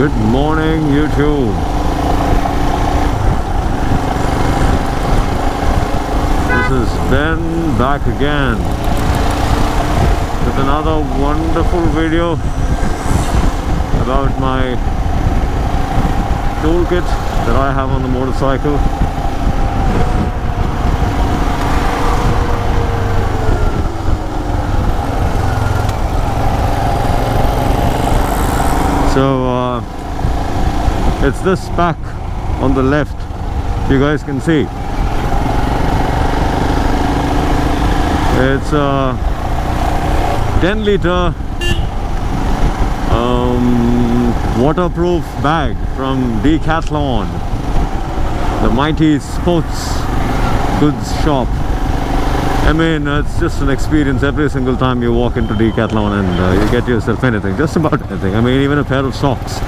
Good morning, YouTube. This is Ben back again with another wonderful video about my toolkit that I have on the motorcycle. So it's this pack on the left, you guys can see. It's a 10-liter waterproof bag from Decathlon, the mighty sports goods shop. I mean, it's just an experience every single time you walk into Decathlon and you get yourself anything, just about anything. I mean, even a pair of socks.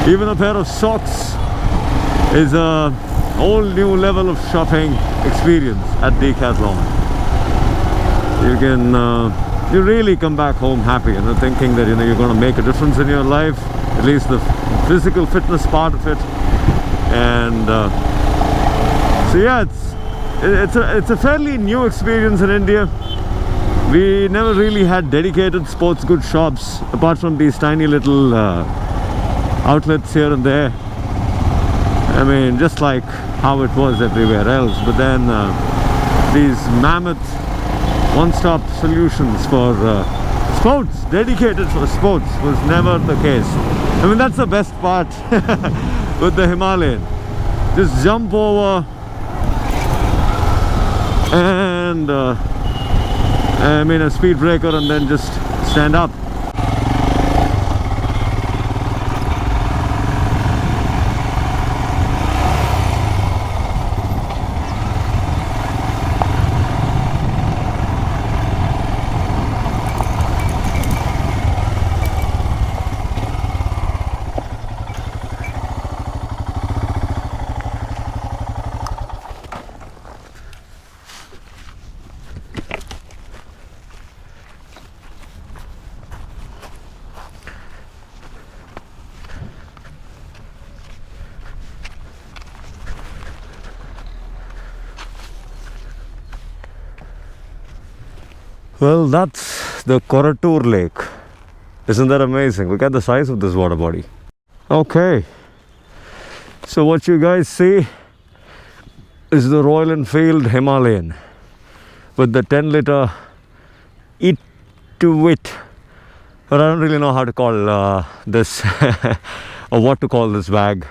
Even a pair of socks is a whole new level of shopping experience at Decathlon. You can, you really come back home happy, thinking that you're going to make a difference in your life, at least the physical fitness part of it. And so yeah, it's a fairly new experience in India. We never really had dedicated sports goods shops apart from these tiny little outlets here and there. I mean, just like how it was everywhere else. But then these mammoth one-stop solutions for sports, dedicated for sports, was never the case. I mean, that's the best part with the Himalayan. Just jump over and I mean a speed breaker and then just stand up. Well, that's the Koratur Lake. Isn't that amazing? Look at the size of this water body. Okay, so what you guys see is the Royal Enfield Himalayan with the 10-liter ITIWIT. But I don't really know how to call this or what to call this bag.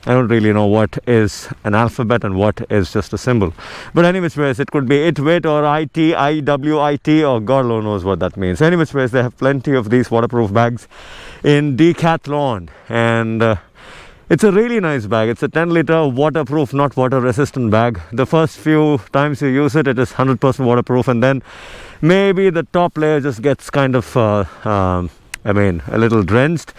I don't really know what is an alphabet and what is just a symbol. But anyways, it could be ITIWIT or ITIWIT or God knows what that means. Anyways, they have plenty of these waterproof bags in Decathlon. And it's a really nice bag. It's a 10-liter waterproof, not water-resistant bag. The first few times you use it, it is 100% waterproof. And then maybe the top layer just gets kind of, I mean, a little drenched.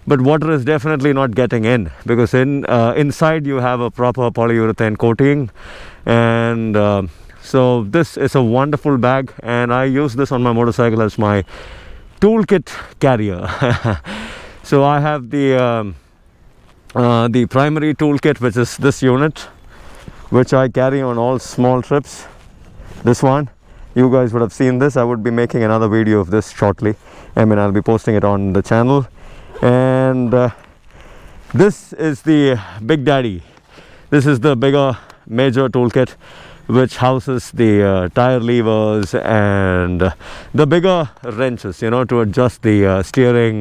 But water is definitely not getting in, because inside you have a proper polyurethane coating. And so this is a wonderful bag, and I use this on my motorcycle as my toolkit carrier. So I have the primary toolkit, which is this unit, which I carry on all small trips. This one, you guys would have seen this. I would be making another video of this shortly. I mean, I'll be posting it on the channel. And this is the Big Daddy. This is the bigger major toolkit, which houses the tire levers and the bigger wrenches, to adjust the steering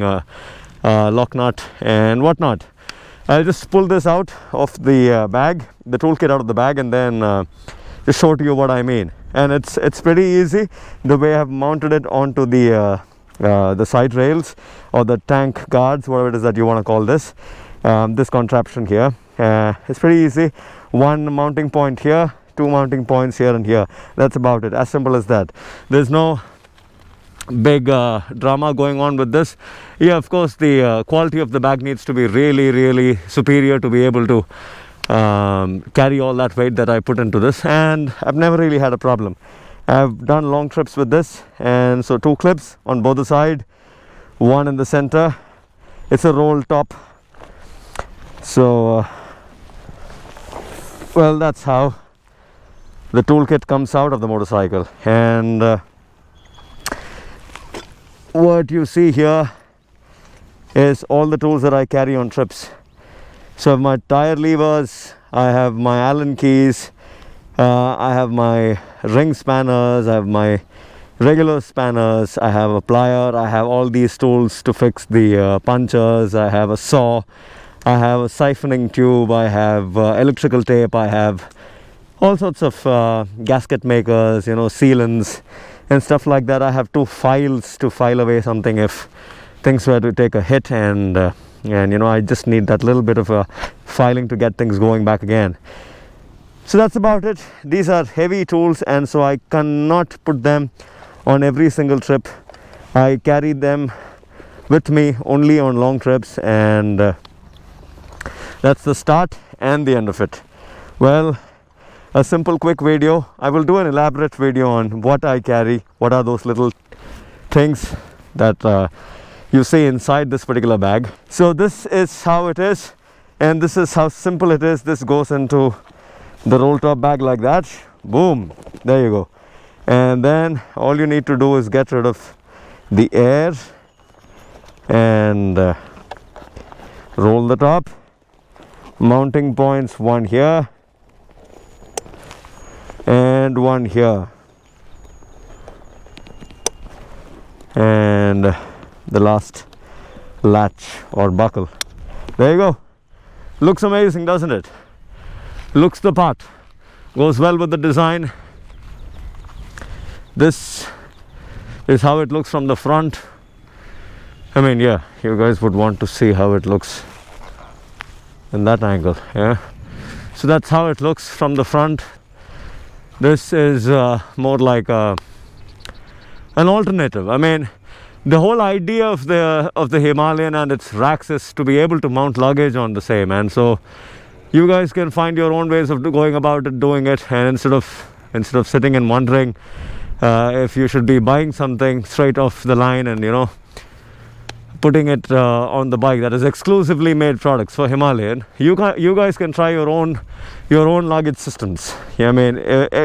lock nut and whatnot. I'll just pull this out of the bag, the toolkit out of the bag, and then just show to you what I mean. And it's pretty easy the way I've mounted it onto the side rails or the tank guards, whatever it is that you want to call this. This contraption here, it's pretty easy. One mounting point here, two mounting points here and here. That's about it, as simple as that. There's no big drama going on with this. Yeah, of course, the quality of the bag needs to be really superior to be able to carry all that weight that I put into this, and I've never really had a problem. I've done long trips with this, and so two clips on both the side, one in the center. It's a roll top. So well, that's how the toolkit comes out of the motorcycle. And what you see here is all the tools that I carry on trips. So I have my tire levers, I have my Allen keys, I have my ring spanners, I have my regular spanners, I have a plier, I have all these tools to fix the punchers, I have a saw, I have a siphoning tube, I have electrical tape, I have all sorts of gasket makers, you know, sealants and stuff like that. I have 2 files to file away something if things were to take a hit, and you know, I just need that little bit of a filing to get things going back again. So that's about it. These are heavy tools, and so I cannot put them on every single trip. I carry them with me only on long trips, and that's the start and the end of it. Well, a simple quick video. I will do an elaborate video on what I carry, what are those little things that you see inside this particular bag. So this is how it is, and this is how simple it is. This goes into the roll top bag like that. Boom, there you go. And then all you need to do is get rid of the air and roll the top. Mounting points, one here and one here, and the last latch or buckle. There you go. Looks amazing, doesn't it? Looks the part, goes well with the design. This is how it looks from the front. I mean, yeah, you guys would want to see how it looks in that angle. Yeah, so that's how it looks from the front. This is more like an alternative. I mean, the whole idea of the Himalayan and its racks is to be able to mount luggage on the same, and so you guys can find your own ways of going about it, doing it, and instead of sitting and wondering if you should be buying something straight off the line and, you know, putting it on the bike that is exclusively made products for Himalayan, you guys can try your own luggage systems. Yeah, I mean,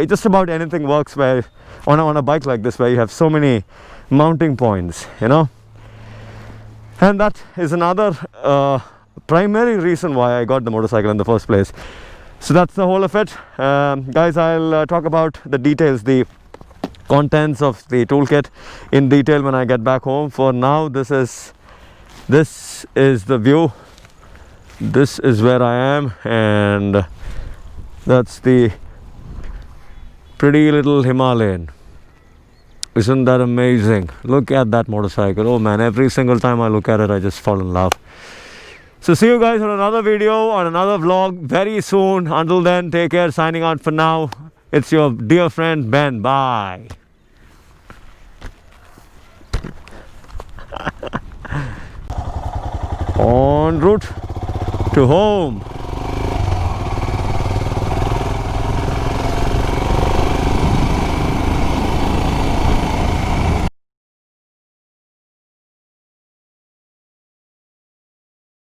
just about anything works where on a bike like this, where you have so many mounting points, you know. And that is another primary reason why I got the motorcycle in the first place. So that's the whole of it. Guys, I'll talk about the details, the contents of the toolkit in detail when I get back home. For now, this is the view. This is where I am, and that's the pretty little Himalayan. Isn't that amazing? Look at that motorcycle. Oh man, every single time I look at it, I just fall in love. So see you guys on another video, on another vlog very soon. Until then, take care. Signing out for now. It's your dear friend Ben. Bye. En route to home.